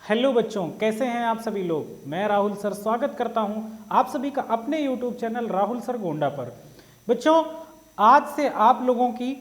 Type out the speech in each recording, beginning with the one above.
Hello बच्चों, कैसे हैं आप सभी लोग। मैं राहुल सर स्वागत करता हूं आप सभी का अपने YouTube channel Rahul sir Gonda पर। बच्चों, आज से आप लोगों की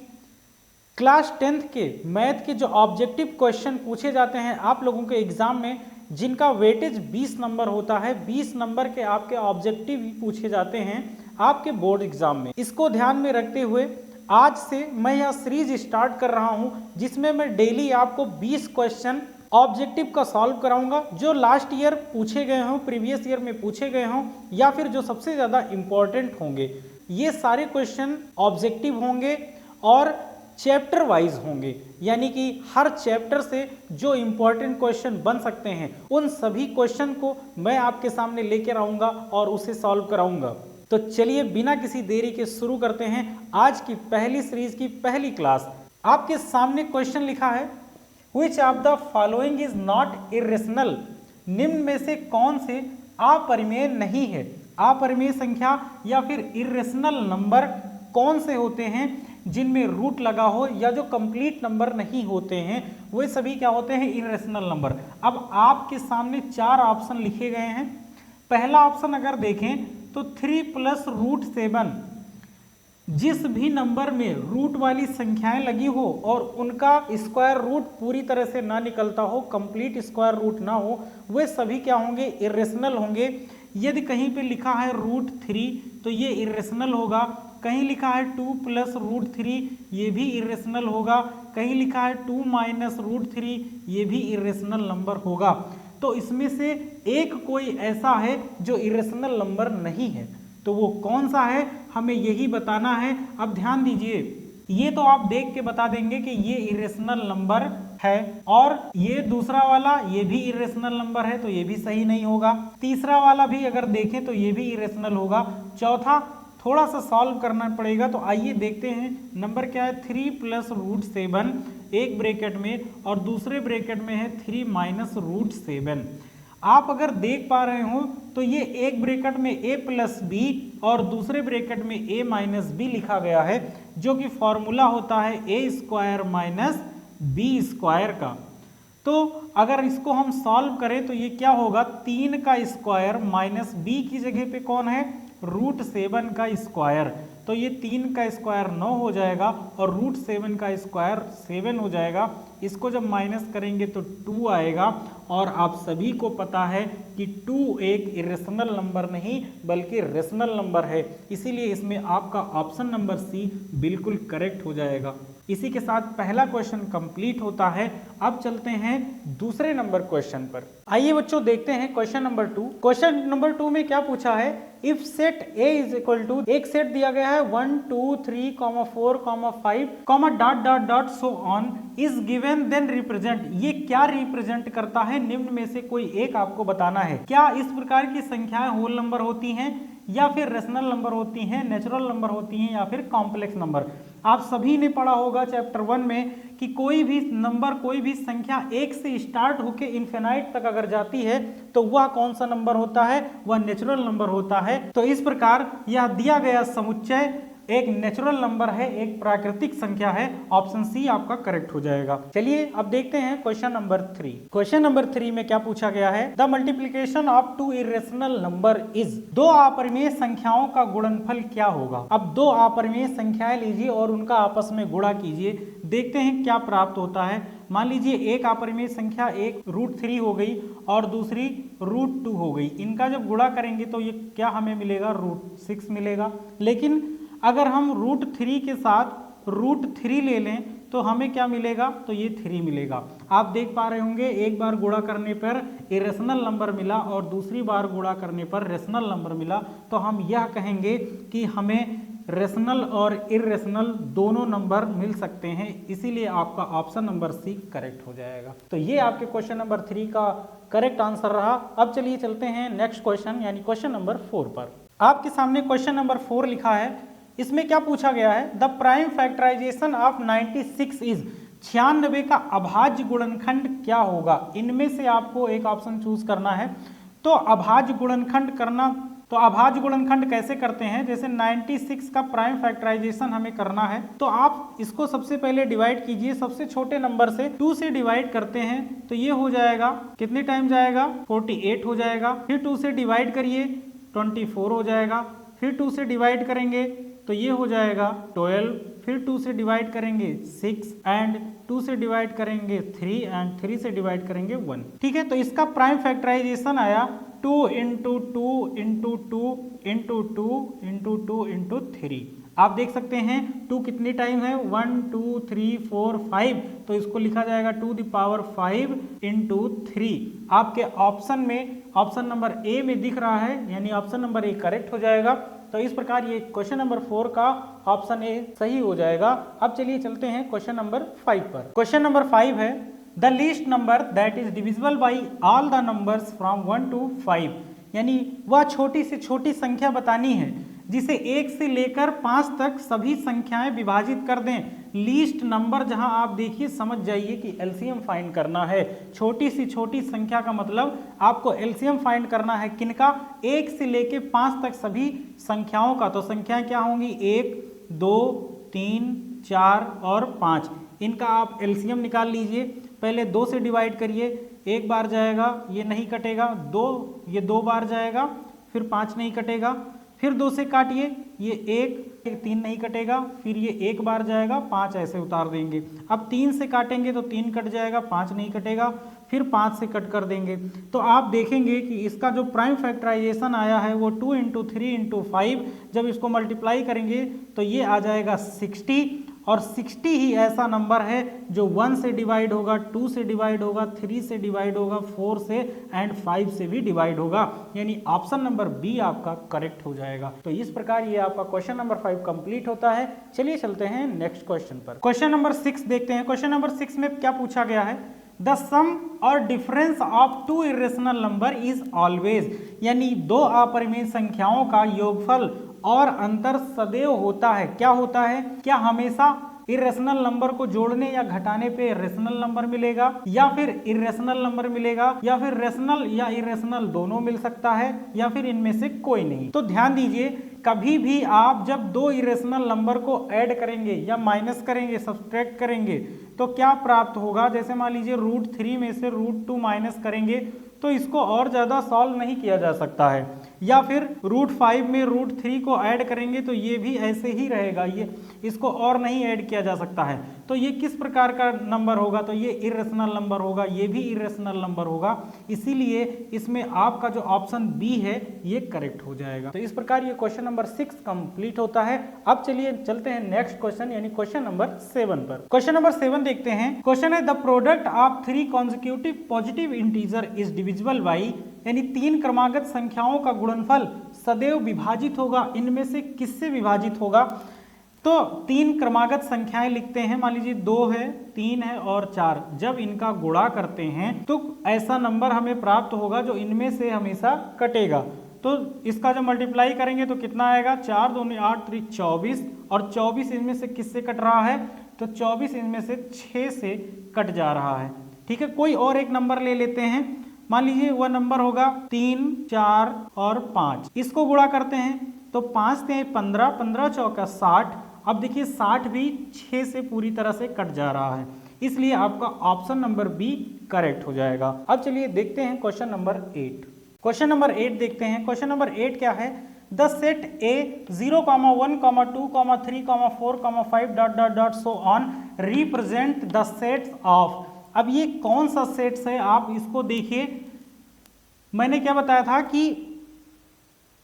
क्लास 10th के मैथ के जो ऑब्जेक्टिव क्वेश्चन पूछे जाते हैं आप लोगों के एग्जाम में, जिनका वेटेज 20 नंबर होता है, 20 नंबर के आपके ऑब्जेक्टिव भी पूछे जाते हैं आपके बोर्ड एग्जाम में। इसको ध्यान में रखते हुए आज से मैं यह सीरीज स्टार्ट कर रहा हूं, जिसमें मैं डेली आपको 20 क्वेश्चन ऑब्जेक्टिव का सॉल्व कराऊंगा, जो लास्ट ईयर पूछे गए हों, प्रीवियस ईयर में पूछे गए हों, या फिर जो सबसे ज़्यादा इंपॉर्टेंट होंगे। ये सारे क्वेश्चन ऑब्जेक्टिव होंगे और चैप्टर वाइज होंगे, यानी कि हर चैप्टर से जो इंपॉर्टेंट क्वेश्चन बन सकते हैं उन सभी क्वेश्चन को मैं आपके सामने लेकर आऊँगा और उसे सॉल्व कराऊँगा। तो चलिए बिना किसी देरी के शुरू करते हैं आज की पहली सीरीज की पहली क्लास। आपके सामने क्वेश्चन लिखा है, Which of the following is not irrational? निम्न में से कौन से अपरिमेय नहीं है। अपरिमेय संख्या या फिर इरेशनल नंबर कौन से होते हैं जिनमें रूट लगा हो या जो कंप्लीट नंबर नहीं होते हैं, वे सभी क्या होते हैं, इरेशनल नंबर। अब आपके सामने 4 ऑप्शन लिखे गए हैं। पहला ऑप्शन अगर देखें तो 3 + √7, जिस भी नंबर में रूट वाली संख्याएं लगी हो और उनका स्क्वायर रूट पूरी तरह से ना निकलता हो, कंप्लीट स्क्वायर रूट ना हो, वे सभी क्या होंगे, इरेशनल होंगे। यदि कहीं पे लिखा है √3 तो ये इरेशनल होगा, कहीं लिखा है 2 + √3 ये भी इरेशनल होगा, कहीं लिखा है 2 - √3 ये भी इरेशनल नंबर होगा। तो इसमें से एक कोई ऐसा है जो इरेशनल नंबर नहीं है, तो वो कौन सा है हमें यही बताना है। अब ध्यान दीजिए, ये तो आप देख के बता देंगे कि ये इरेशनल नंबर है, और ये दूसरा वाला ये भी इरेशनल नंबर है, तो ये भी सही नहीं होगा। तीसरा वाला भी अगर देखें तो ये भी इरेशनल होगा। चौथा थोड़ा सा सॉल्व करना पड़ेगा, तो आइए देखते हैं नंबर क्या है। 3 + √7 एक ब्रैकेट में और दूसरे ब्रैकेट में है 3 - √7। आप अगर देख पा रहे हो तो ये एक ब्रैकेट में a + b और दूसरे ब्रैकेट में a - b लिखा गया है, जो कि फॉर्मूला होता है a² - b² का। तो अगर इसको हम सॉल्व करें तो ये क्या होगा, 3 का स्क्वायर माइनस b की जगह पे कौन है, √7 का स्क्वायर। तो ये 3 का स्क्वायर 9 हो जाएगा और √7 का स्क्वायर 7 हो जाएगा। इसको जब माइनस करेंगे तो 2 आएगा, और आप सभी को पता है कि 2 एक इरेशनल नंबर नहीं बल्कि रेशनल नंबर है, इसीलिए इसमें आपका ऑप्शन नंबर सी बिल्कुल करेक्ट हो जाएगा। इसी के साथ पहला क्वेश्चन कंप्लीट होता है। अब चलते हैं दूसरे नंबर क्वेश्चन पर। आइए बच्चों देखते हैं क्वेश्चन नंबर 2। क्वेश्चन नंबर 2 में क्या पूछा है, इफ सेट A = एक सेट दिया गया है 1 2 3 4 5 ... so on is given, then represent. ये क्या रिप्रेजेंट करता है, निम्न में से कोई एक आपको बताना है। क्या इस प्रकार की संख्याएं होल नंबर होती हैं, या फिर रेशनल नंबर होती हैं, नेचुरल नंबर होती हैं, या फिर कॉम्प्लेक्स नंबर। आप सभी ने पढ़ा होगा चैप्टर 1 में कि कोई भी नंबर, कोई भी संख्या 1 से स्टार्ट होकर इन्फिनाइट तक अगर जाती है तो वह कौन सा नंबर होता है, वह नेचुरल नंबर होता है। तो इस प्रकार यह दिया गया समुच्चय एक नेचुरल नंबर है, एक प्राकृतिक संख्या है। ऑप्शन सी आपका करेक्ट हो जाएगा। चलिए अब देखते हैं क्वेश्चन नंबर 3। क्वेश्चन नंबर 3 में क्या पूछा गया है, the multiplication of 2 irrational number is. 2 अपरिमेय संख्याओं का गुणनफल क्या होगा। अब 2 अपरिमेय संख्याएं लीजिए और उनका आपस में गुणा कीजिए, देखते हैं क्या प्राप्त होता है। मान लीजिए एक अपरिमेय संख्या, एक √3 हो गई और दूसरी √2 हो गई। इनका जब गुणा करेंगे तो ये क्या हमें मिलेगा, √6 मिलेगा। लेकिन अगर हम √3 के साथ √3 ले लें तो हमें क्या मिलेगा, तो ये 3 मिलेगा। आप देख पा रहे होंगे एक बार गुणा करने पर इरेशनल नंबर मिला और दूसरी बार गुणा करने पर रेशनल नंबर मिला। तो हम यह कहेंगे कि हमें रेशनल और इरेशनल दोनों नंबर मिल सकते हैं, इसीलिए आपका ऑप्शन नंबर सी करेक्ट हो जाएगा। तो ये आपके क्वेश्चन नंबर 3 का करेक्ट आंसर रहा। अब चलिए चलते हैं नेक्स्ट क्वेश्चन यानी क्वेश्चन नंबर 4 पर। आपके सामने क्वेश्चन नंबर 4 लिखा है, इसमें क्या पूछा गया है, the prime factorization of 96 is. 96 का अभाज्य गुणनखंड क्या होगा। इनमें से आपको एक ऑप्शन चूज करना है। तो अभाज्य गुणनखंड करना तो अभाज्य गुणनखंड कैसे करते हैं, जैसे 96 का प्राइम फैक्टराइजेशन हमें करना है तो आप इसको सबसे पहले डिवाइड कीजिए, सबसे छोटे नंबर से 2 से डिवाइड करते हैं तो ये हो जाएगा, कितने टाइम जाएगा 48 हो जाएगा, फिर 2 से डिवाइड करिए 24 हो जाएगा, फिर 2 से डिवाइड करेंगे तो ये हो जाएगा 12, फिर 2 से डिवाइड करेंगे 6 एंड 2 से डिवाइड करेंगे 3 एंड 3 से डिवाइड करेंगे 1। ठीक है, तो इसका प्राइम फैक्टराइजेशन आया 2 into 2 into 2 into 2 into 2 into 3। आप देख सकते हैं 2 कितनी टाइम है 1 2 3 4 5, तो इसको लिखा जाएगा 2 द पावर 5 इंटू 3। आपके ऑप्शन में ऑप्शन नंबर ए में दिख रहा है, यानी ऑप्शन नंबर ए करेक्ट हो जाएगा। तो इस प्रकार ये क्वेश्चन नंबर 4 का ऑप्शन ए सही हो जाएगा। अब चलिए चलते हैं क्वेश्चन नंबर 5 पर। क्वेश्चन नंबर 5 है the least number that is divisible by all the numbers from 1 to 5, यानी वह छोटी से छोटी संख्या बतानी है जिसे 1 से लेकर 5 तक सभी संख्याएं विभाजित कर दें। लीस्ट नंबर जहां आप देखिए समझ जाइए कि एलसीएम फाइंड करना है। छोटी से छोटी संख्या का मतलब आपको एलसीएम फाइंड करना है किनका, 1 से लेकर 5 तक सभी संख्याओं का। तो संख्याएं क्या होंगी 1 2 3 4 और 5, इनका आप एलसीएम निकाल लीजिए। पहले 2 से डिवाइड करिए, 1 बार जाएगा ये नहीं कटेगा, 2 ये 2 बार जाएगा, फिर 5 नहीं कटेगा, फिर 2 से काटिए ये 1 3 नहीं कटेगा, फिर ये 1 बार जाएगा 5 ऐसे उतार देंगे। अब 3 से काटेंगे तो 3 कट जाएगा, 5 नहीं कटेगा, फिर 5 से कट कर देंगे। तो आप देखेंगे कि इसका जो प्राइम फैक्टराइजेशन आया है वो 2 इंटू 3 इंटू 5, जब इसको मल्टीप्लाई करेंगे तो ये आ जाएगा 60। और 60 ही ऐसा नंबर है जो 1 से डिवाइड होगा, 2 से डिवाइड होगा, 3 से डिवाइड होगा, 4 से एंड 5 से भी डिवाइड होगा, यानी ऑप्शन नंबर बी आपका करेक्ट हो जाएगा। तो इस प्रकार ये आपका क्वेश्चन नंबर 5 कंप्लीट होता है। चलिए चलते हैं नेक्स्ट क्वेश्चन पर। क्वेश्चन नंबर 6 देखते हैं। क्वेश्चन नंबर 6 में क्या पूछा गया है, द सम और difference of 2 irrational number is always, यानी 2 अपरिमेय संख्याओं का योगफल और अंतर सदैव होता है। क्या होता है, क्या हमेशा इरेशनल नंबर को जोड़ने या घटाने पे रेशनल नंबर मिलेगा, या फिर इरेशनल नंबर मिलेगा, या फिर रेशनल या इरेशनल दोनों मिल सकता है, या फिर इनमें से कोई नहीं। तो ध्यान दीजिए, कभी भी आप जब 2 इरेशनल नंबर को ऐड करेंगे या माइनस करेंगे, सब्सट्रैक्ट करेंगे, तो क्या प्राप्त होगा। जैसे मान लीजिए √3 में से √2 माइनस करेंगे तो इसको और ज़्यादा सॉल्व नहीं किया जा सकता है, या फिर √5 में √3 को ऐड करेंगे तो ये भी ऐसे ही रहेगा, ये इसको और नहीं ऐड किया जा सकता है। तो ये किस प्रकार का नंबर होगा, तो ये इरेशनल नंबर होगा, ये भी इरेशनल नंबर होगा, इसीलिए इसमें आपका जो ऑप्शन बी है ये करेक्ट हो जाएगा। तो इस प्रकार ये क्वेश्चन नंबर 6 कंप्लीट होता है। अब चलिए चलते हैं नेक्स्ट क्वेश्चन यानी क्वेश्चन नंबर 7 पर। क्वेश्चन नंबर 7 देखते हैं। क्वेश्चन है the product of 3 consecutive positive integer is divisible by, यानी 3 क्रमागत संख्याओं का गुणनफल सदैव विभाजित होगा। इनमें से किससे विभाजित होगा, तो 3 क्रमागत संख्याएं लिखते हैं, मान लीजिए 2 है, 3 है और 4। जब इनका गुणा करते हैं तो ऐसा नंबर हमें प्राप्त होगा जो इनमें से हमेशा कटेगा। तो इसका जब मल्टीप्लाई करेंगे तो कितना आएगा, 4 दूनी 8 3 24, और 24 इनमें से किससे कट रहा है, तो 24 इनमें से 6 से कट जा रहा है। ठीक है, कोई और एक नंबर ले लेते हैं, मान लीजिए वह नंबर होगा 3 4 और 5। इसको गुणा करते हैं तो 5 से 15, 15 चौका 60। अब देखिए 60 भी 6 से पूरी तरह से कट जा रहा है, इसलिए आपका ऑप्शन नंबर बी करेक्ट हो जाएगा। अब चलिए देखते हैं क्वेश्चन नंबर 8। क्वेश्चन नंबर 8 देखते हैं। क्वेश्चन नंबर 8 क्या है, the set A 0, 1, 2, 3, 4, 5 dot dot dot so on represent the sets of. अब ये कौन सा सेट्स है, आप इसको देखिए। मैंने क्या बताया था कि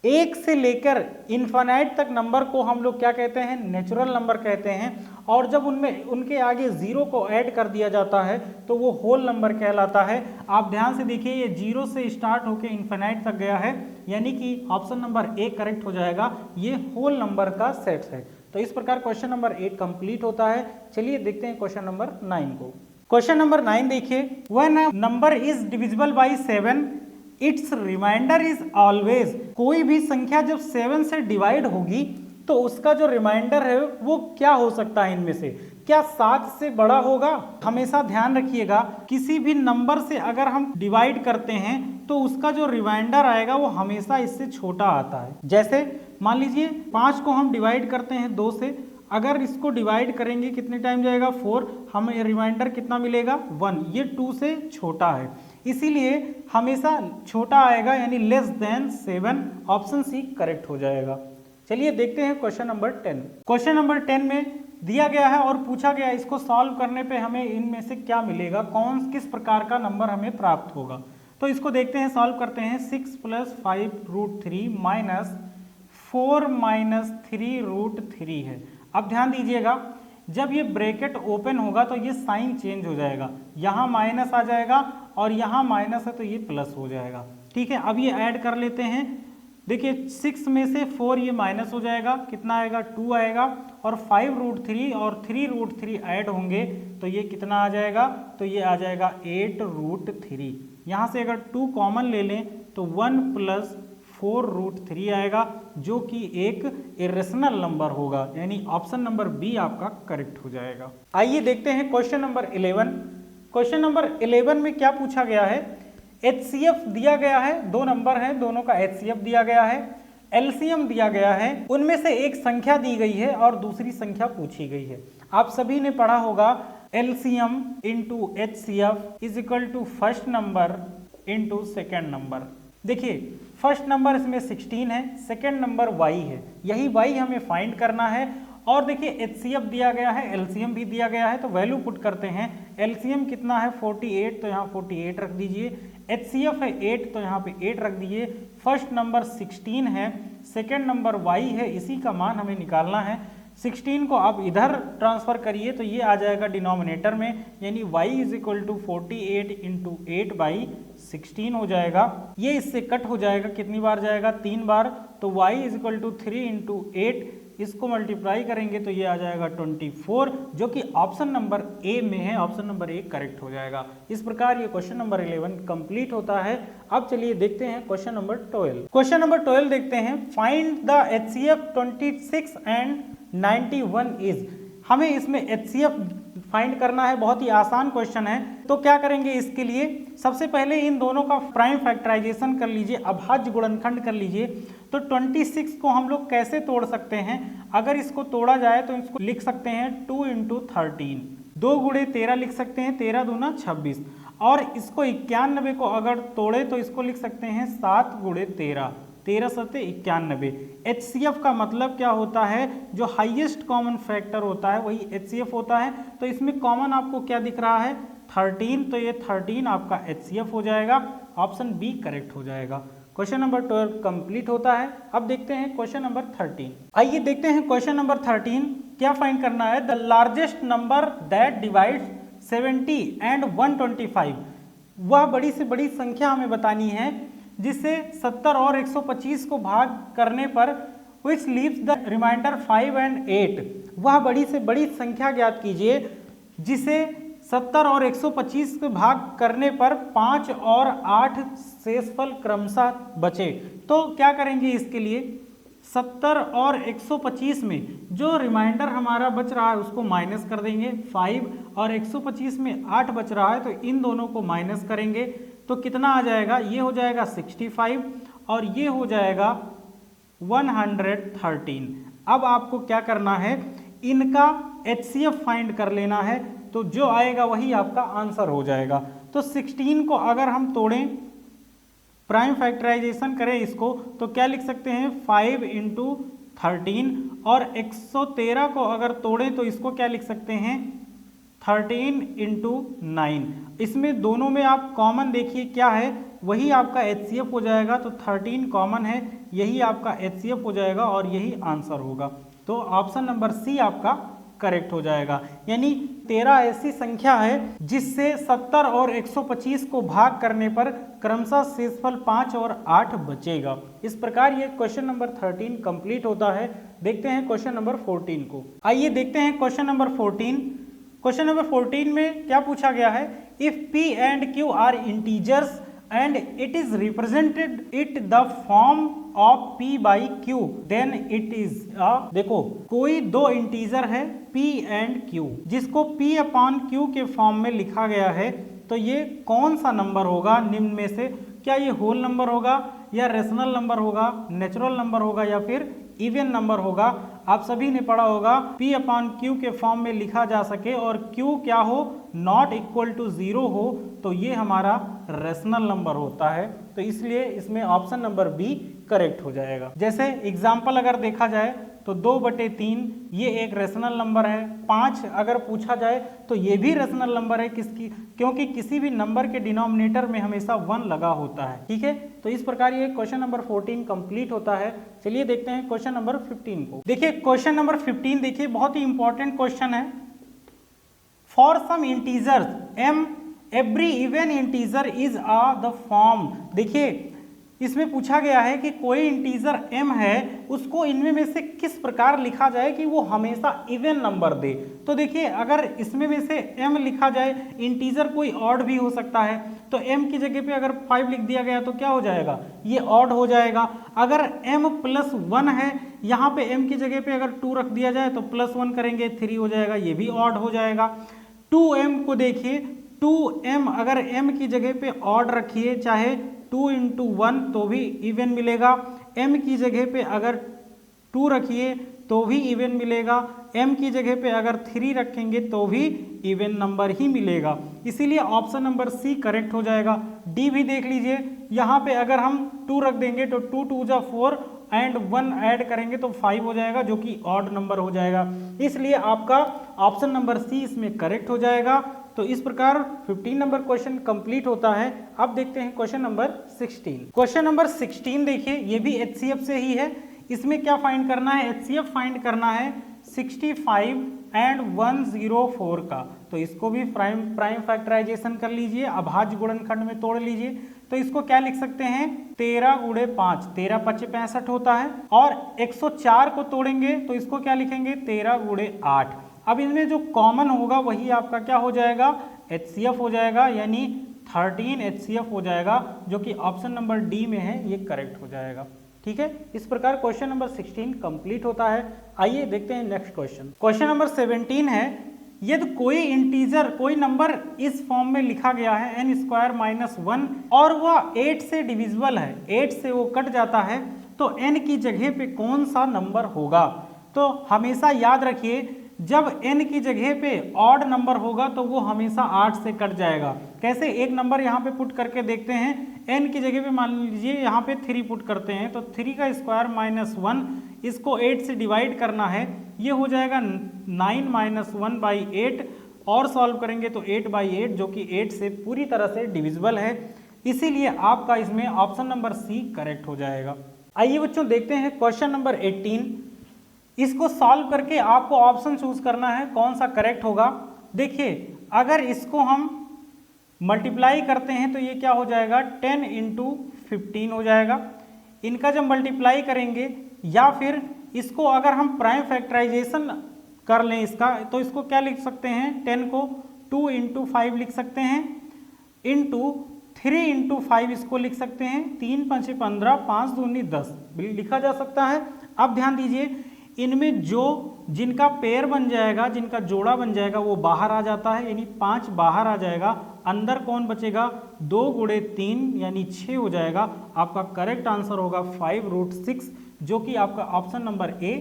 1 से लेकर इन्फिनाइट तक नंबर को हम लोग क्या कहते हैं, नेचुरल नंबर कहते हैं, और जब उनमें उनके आगे 0 को ऐड कर दिया जाता है तो वो होल नंबर कहलाता है। आप ध्यान से देखिए, ये 0 से स्टार्ट होकर इन्फिनाइट तक गया है, यानी कि ऑप्शन नंबर ए करेक्ट हो जाएगा, ये होल नंबर का सेट है। तो इस प्रकार क्वेश्चन नंबर 8 कंप्लीट होता है। चलिए देखते हैं क्वेश्चन नंबर 9 को। क्वेश्चन नंबर 9 देखिए, when a number is divisible by 7 its remainder is always. कोई भी संख्या जब 7 से डिवाइड होगी तो उसका जो रिमाइंडर है वो क्या हो सकता है, इनमें से क्या 7 से बड़ा होगा? हमेशा ध्यान रखिएगा, किसी भी नंबर से अगर हम डिवाइड करते हैं तो उसका जो रिमाइंडर आएगा वो हमेशा इससे छोटा आता है। जैसे मान लीजिए 5 को हम डिवाइड करते हैं 2 से, अगर इसको डिवाइड करेंगे कितने टाइम जाएगा 4, हमें रिमाइंडर कितना मिलेगा 1, ये 2 से छोटा है, इसीलिए हमेशा छोटा आएगा, यानी less than 7, option C correct हो जाएगा। चलिए देखते हैं क्वेश्चन नंबर 10। क्वेश्चन नंबर 10 में दिया गया है और पूछा गया है इसको सॉल्व करने पे हमें इनमें से क्या मिलेगा, किस प्रकार का नंबर हमें प्राप्त होगा। तो इसको देखते हैं, सॉल्व करते हैं। 6 + 5√3 माइनस 4 माइनस 3√3 है। अब ध्यान दीजिएगा, जब ये ब्रैकेट ओपन होगा तो ये साइन चेंज हो जाएगा, यहाँ माइनस आ जाएगा और यहाँ माइनस है तो ये प्लस हो जाएगा। ठीक है, अब ये ऐड कर लेते हैं। देखिए 6 में से 4 ये माइनस हो जाएगा, कितना आएगा 2 आएगा, और 5√3 और 3√3 ऐड होंगे तो ये कितना आ जाएगा, तो ये आ जाएगा 8√3। यहाँ से अगर 2 कॉमन ले लें तो 1 + 4√3 आएगा, जो कि एक इरेशनल नंबर होगा, यानी ऑप्शन नंबर बी आपका करेक्ट हो जाएगा। आइए देखते हैं क्वेश्चन नंबर 11। क्वेश्चन नंबर 11 में क्या पूछा गया है, HCF दिया गया है, 2 नंबर हैं, दोनों का HCF दिया गया है, LCM दिया गया है, उनमें से एक संख्या दी गई है और दूसरी संख्या पूछी गई है। आप सभी ने पढ़ा होगा LCM × HCF is equal to first number × second number. देखिए फर्स्ट नंबर इसमें 16 है, सेकेंड नंबर y है, यही y हमें फाइंड करना है। और देखिए HCF दिया गया है, LCM भी दिया गया है, तो वैल्यू पुट करते हैं। LCM कितना है 48, तो यहाँ 48 रख दीजिए। HCF है 8, तो यहाँ पे 8 रख दीजिए। फर्स्ट नंबर 16 है, सेकेंड नंबर y है, इसी का मान हमें निकालना है। 16 को आप इधर ट्रांसफर करिए तो ये आ जाएगा डिनोमिनेटर में, यानी y इज इक्वल टू 48 × 8/16 हो जाएगा। ये इससे कट हो जाएगा, कितनी बार जाएगा 3 बार, तो y इज इक्वल टू 3 × 8, इसको मल्टीप्लाई करेंगे तो ये आ जाएगा 24, जो कि ऑप्शन नंबर ए में है, ऑप्शन नंबर ए करेक्ट हो जाएगा। इस प्रकार ये क्वेश्चन नंबर 11 कंप्लीट होता है। अब चलिए देखते हैं क्वेश्चन नंबर 12। क्वेश्चन नंबर 12 देखते हैं, find the HCF 26 and 91 is. हमें इसमें HCF फाइंड करना है, बहुत ही आसान क्वेश्चन है। तो क्या करेंगे इसके लिए, सबसे पहले इन दोनों का प्राइम फैक्टराइजेशन कर लीजिए, अभाज्य गुणनखंड कर लीजिए। तो 26 को हम लोग कैसे तोड़ सकते हैं, अगर इसको तोड़ा जाए तो इसको लिख सकते हैं 2 × 13, 2 × 13 लिख सकते हैं, 13 दूना 26। और इसको 91 को अगर तोड़े तो इसको लिख सकते हैं 7 × 13, 13 सत्ते 91। HCF का मतलब क्या होता है, जो हाईएस्ट कॉमन फैक्टर होता है वही HCF होता है। तो इसमें कॉमन आपको क्या दिख रहा है 13, तो ये 13 आपका HCF हो जाएगा, ऑप्शन बी करेक्ट हो जाएगा। क्वेश्चन नंबर 12 कंप्लीट होता है। अब देखते हैं क्वेश्चन नंबर 13। आइए देखते हैं क्वेश्चन नंबर 13 क्या फाइंड करना है। The largest number that divides 70 and 125, वह बड़ी से बड़ी संख्या हमें बतानी है जिससे 70 और 125 को भाग करने पर which leaves the remainder 5 and 8, वह बड़ी से बड़ी संख्या ज्ञात कीजिए जिसे 70 और 125 के भाग करने पर 5 और 8 शेषफल क्रमशः बचे। तो क्या करेंगे इसके लिए, 70 और 125 में जो रिमाइंडर हमारा बच रहा है उसको माइनस कर देंगे, 5 और 125 में 8 बच रहा है तो इन दोनों को माइनस करेंगे तो कितना आ जाएगा, ये हो जाएगा 65 और ये हो जाएगा 113। अब आपको क्या करना है, इनका HCF फाइंड कर लेना है, तो जो आएगा वही आपका आंसर हो जाएगा। तो 16 को अगर हम तोड़ें, प्राइम फैक्टराइजेशन करें इसको, तो क्या लिख सकते हैं 5 × 13, और 113 को अगर तोड़ें तो इसको क्या लिख सकते हैं 13 × 9। इसमें दोनों में आप कॉमन देखिए क्या है, वही आपका HCF हो जाएगा। तो 13 कॉमन है, यही आपका HCF हो जाएगा और यही आंसर होगा। तो ऑप्शन नंबर सी आपका करेक्ट हो जाएगा। यानी 13 ऐसी संख्या है जिससे 70 और 125 को भाग करने पर क्रमशः शेषफल 5 और 8 बचेगा। इस प्रकार ये क्वेश्चन नंबर 13 कंप्लीट होता है। देखते हैं क्वेश्चन नंबर 14 को। आइए देखते हैं क्वेश्चन नंबर 14। क्वेश्चन नंबर 14 में क्या पूछा गया है, if P and Q are integers and it is represented it the form of p by q, then it is a, देखो कोई दो इंटीजर है p एंड q जिसको p अपॉन q के फॉर्म में लिखा गया है, तो ये कौन सा नंबर होगा निम्न में से? क्या ये होल नंबर होगा या रेशनल नंबर होगा, नेचुरल नंबर होगा या फिर इवन नंबर होगा? आप सभी ने पढ़ा होगा p अपॉन q के फॉर्म में लिखा जा सके और q क्या हो, नॉट इक्वल टू 0 हो, तो ये हमारा रेशनल नंबर होता है। तो इसलिए इसमें ऑप्शन नंबर बी करेक्ट हो जाएगा। जैसे एग्जाम्पल अगर देखा जाए तो 2/3 ये एक रेशनल नंबर है। 5 अगर पूछा जाए तो ये भी रेशनल नंबर है, किसकी? क्योंकि किसी भी नंबर के डिनोमिनेटर में हमेशा 1 लगा होता है। ठीक है, तो इस प्रकार ये क्वेश्चन नंबर 14 कंप्लीट होता है। चलिए देखते हैं क्वेश्चन नंबर 15 को। देखिए क्वेश्चन नंबर 15 देखिए बहुत ही इंपॉर्टेंट क्वेश्चन है। For some integers m every even integer is the form. देखिए इसमें पूछा गया है कि कोई इंटीजर m है, उसको इनमें में से किस प्रकार लिखा जाए कि वो हमेशा इवन नंबर दे। तो देखिए अगर इसमें में से m लिखा जाए, इंटीजर कोई ऑड भी हो सकता है, तो m की जगह पे अगर 5 लिख दिया गया तो क्या हो जाएगा, ये ऑड हो जाएगा। अगर m+1 है, यहाँ पे m की जगह पे अगर 2 रख दिया जाए तो +1 करेंगे 3 हो जाएगा, ये भी ऑड हो जाएगा। 2m को देखिए, 2m अगर m की जगह पे ऑड रखिए, चाहे 2 × 1 तो भी इवन मिलेगा। m की जगह पे अगर 2 रखिए तो भी इवन मिलेगा। m की जगह पे अगर 3 रखेंगे तो भी इवन नंबर ही मिलेगा। इसीलिए ऑप्शन नंबर सी करेक्ट हो जाएगा। डी भी देख लीजिए, यहाँ पे अगर हम 2 रख देंगे तो 2 × 2 = 4 एंड 1 ऐड करेंगे तो 5 हो जाएगा, जो कि ऑड नंबर हो जाएगा। इसलिए आपका ऑप्शन नंबर सी इसमें करेक्ट हो जाएगा। तो इस प्रकार 15 नंबर क्वेश्चन कंप्लीट होता है। अब देखते हैं क्वेश्चन नंबर 16। क्वेश्चन नंबर 16 देखिए, ये भी HCF से ही है। इसमें क्या फाइंड करना है, HCF फाइंड करना है 65 एंड 104 का। तो इसको भी प्राइम फैक्टराइजेशन कर लीजिए, अभाज्य गुणनखंड में तोड़ लीजिए। तो इसको क्या लिख सकते हैं, 13 × 5, 13 × 5 = 65 होता है। और 104 को तोड़ेंगे तो इसको क्या लिखेंगे, 13 × 8। अब इनमें जो कॉमन होगा वही आपका क्या हो जाएगा, HCF हो जाएगा, यानी 13 HCF हो जाएगा, जो कि ऑप्शन नंबर डी में है, ये करेक्ट हो जाएगा। ठीक है, इस प्रकार क्वेश्चन नंबर 16 कंप्लीट होता है। आइए देखते हैं नेक्स्ट क्वेश्चन। क्वेश्चन नंबर 17 है, यदि कोई इंटीजर, कोई नंबर इस फॉर्म में लिखा गया है n² - 1 और वह 8 से डिविजिबल है, 8 से वो कट जाता है, तो n की जगह पे कौन सा नंबर होगा? तो हमेशा याद रखिए, जब n की जगह पे ऑड नंबर होगा तो वो हमेशा 8 से कट जाएगा। कैसे, एक नंबर यहाँ पे पुट करके देखते हैं। n की जगह पे मान लीजिए यहाँ पे 3 पुट करते हैं, तो 3 का स्क्वायर -1, इसको 8 से डिवाइड करना है, ये हो जाएगा 9 - 1/8 और सॉल्व करेंगे तो 8/8, जो कि 8 से पूरी तरह से डिविजिबल है। इसीलिए आपका इसमें ऑप्शन नंबर सी करेक्ट हो जाएगा। आइए बच्चों देखते हैं क्वेश्चन नंबर 18। इसको सॉल्व करके आपको ऑप्शन चूज करना है कौन सा करेक्ट होगा। देखिए अगर इसको हम मल्टीप्लाई करते हैं तो ये क्या हो जाएगा, 10 × 15 हो जाएगा। इनका जब मल्टीप्लाई करेंगे या फिर इसको अगर हम प्राइम फैक्टराइजेशन कर लें इसका, तो इसको क्या लिख सकते हैं, 10 को 2 × 5 लिख सकते हैं, इंटू 3 × 5 इसको लिख सकते हैं, 3 × 5 = 15, 5 × 2 = 10 लिखा जा सकता है। अब ध्यान दीजिए, इनमें जो जिनका पेयर बन जाएगा, जिनका जोड़ा बन जाएगा, वो बाहर आ जाता है, यानी 5 बाहर आ जाएगा। अंदर कौन बचेगा, 2 × 3 यानी 6 हो जाएगा। आपका करेक्ट आंसर होगा 5√6, जो कि आपका ऑप्शन नंबर ए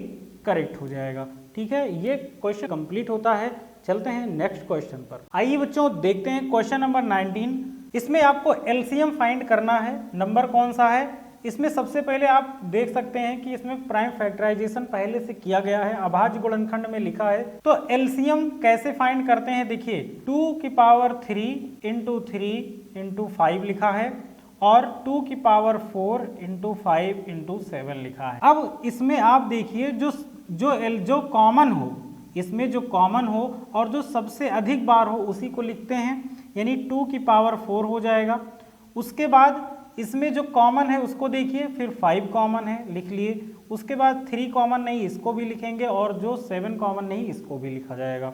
करेक्ट हो जाएगा। ठीक है, ये क्वेश्चन कंप्लीट होता है। चलते हैं नेक्स्ट क्वेश्चन पर। आइए बच्चों देखते हैं क्वेश्चन नंबर 19। इसमें आपको एलसीएम फाइंड करना है। नंबर कौन सा है, इसमें सबसे पहले आप देख सकते हैं कि इसमें प्राइम फैक्टराइजेशन पहले से किया गया है, अभाज्य गुणनखंड में लिखा है। तो एलसीएम कैसे फाइंड करते हैं, देखिए 2 की पावर 3 × 3 × 5 लिखा है और 2 की पावर 4 × 5 × 7 लिखा है। अब इसमें आप देखिए जो कॉमन हो, इसमें जो कॉमन हो और जो सबसे अधिक बार हो उसी को लिखते हैं, यानी 2 की पावर 4 हो जाएगा। उसके बाद इसमें जो कॉमन है उसको देखिए, फिर 5 कॉमन है लिख लिए, उसके बाद 3 कॉमन नहीं इसको भी लिखेंगे और जो 7 कॉमन नहीं इसको भी लिखा जाएगा।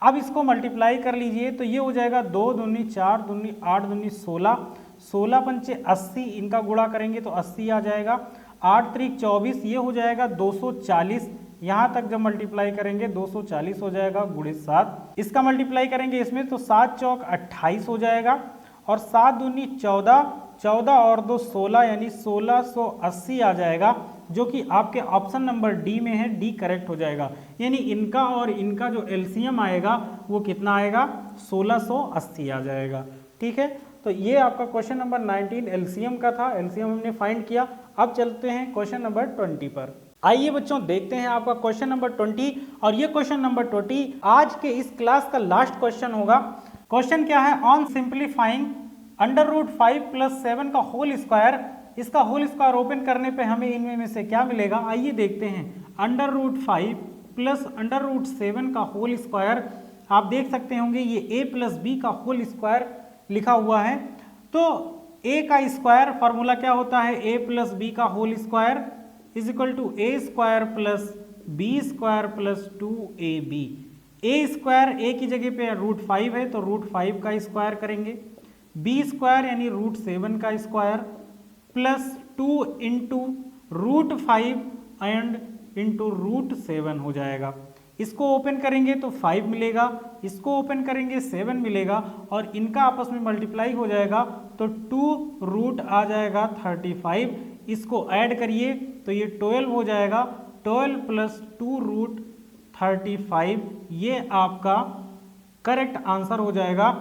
अब इसको मल्टीप्लाई कर लीजिए तो ये हो जाएगा 2 दूनी 4 दूनी 8 दूनी 16, 16 पंचे 80, इनका गुणा करेंगे तो 80 आ जाएगा। 8 त्रिक 24, ये हो जाएगा 240। यहाँ तक जब मल्टीप्लाई करेंगे 240 हो जाएगा गुणित 7। इसका मल्टीप्लाई करेंगे इसमें तो 7 चौक 28 हो जाएगा और 7 दूनी 14, 14 और 2 16, यानी 1680 आ जाएगा, जो कि आपके ऑप्शन नंबर डी में है। डी करेक्ट हो जाएगा, यानी इनका और इनका जो एलसीएम आएगा वो कितना आएगा, 1680 आ जाएगा। ठीक है, तो ये आपका क्वेश्चन नंबर 19 एलसीएम का था, एलसीएम हमने फाइंड किया। अब चलते हैं क्वेश्चन नंबर 20 पर। आइए बच्चों देखते हैं आपका क्वेश्चन नंबर 20, और ये क्वेश्चन नंबर 20 आज के इस क्लास का लास्ट क्वेश्चन होगा। क्वेश्चन क्या है, ऑन सिंप्लीफाइंग √5 + 7 का होल स्क्वायर, इसका होल स्क्वायर ओपन करने पे हमें इनमें में से क्या मिलेगा, आइए देखते हैं। √5 + √7 का होल स्क्वायर, आप देख सकते होंगे ये a + b का होल स्क्वायर लिखा हुआ है। तो a का स्क्वायर फॉर्मूला क्या होता है, a + b का whole square is equal to a² + b² + 2ab। a square a की जगह पे √5 है तो √5 का स्क्वायर करेंगे, b² यानी √7 का स्क्वायर प्लस 2 × √5 एंड इंटू √7 हो जाएगा। इसको ओपन करेंगे तो 5 मिलेगा, इसको ओपन करेंगे 7 मिलेगा, और इनका आपस में मल्टीप्लाई हो जाएगा तो 2 √ आ जाएगा 35। इसको ऐड करिए तो ये 12 हो जाएगा, 12 + 2 √ 35, ये आपका करेक्ट आंसर हो जाएगा,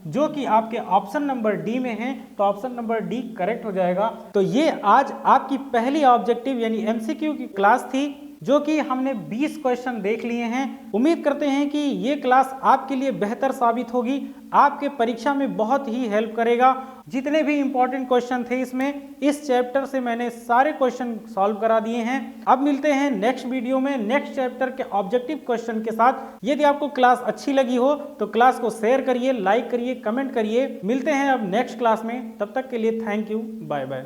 जो कि आपके ऑप्शन नंबर डी में है। तो ऑप्शन नंबर डी करेक्ट हो जाएगा। तो ये आज आपकी पहली ऑब्जेक्टिव यानी एमसीक्यू की क्लास थी, जो कि हमने 20 क्वेश्चन देख लिए हैं। उम्मीद करते हैं कि ये क्लास आपके लिए बेहतर साबित होगी, आपके परीक्षा में बहुत ही हेल्प करेगा। जितने भी इंपॉर्टेंट क्वेश्चन थे इसमें, इस चैप्टर से मैंने सारे क्वेश्चन सॉल्व करा दिए हैं। अब मिलते हैं नेक्स्ट वीडियो में नेक्स्ट चैप्टर के ऑब्जेक्टिव क्वेश्चन के साथ। यदि आपको क्लास अच्छी लगी हो तो क्लास को शेयर करिए, लाइक करिए, कमेंट करिए। मिलते हैं अब नेक्स्ट क्लास में, तब तक के लिए थैंक यू, बाय बाय।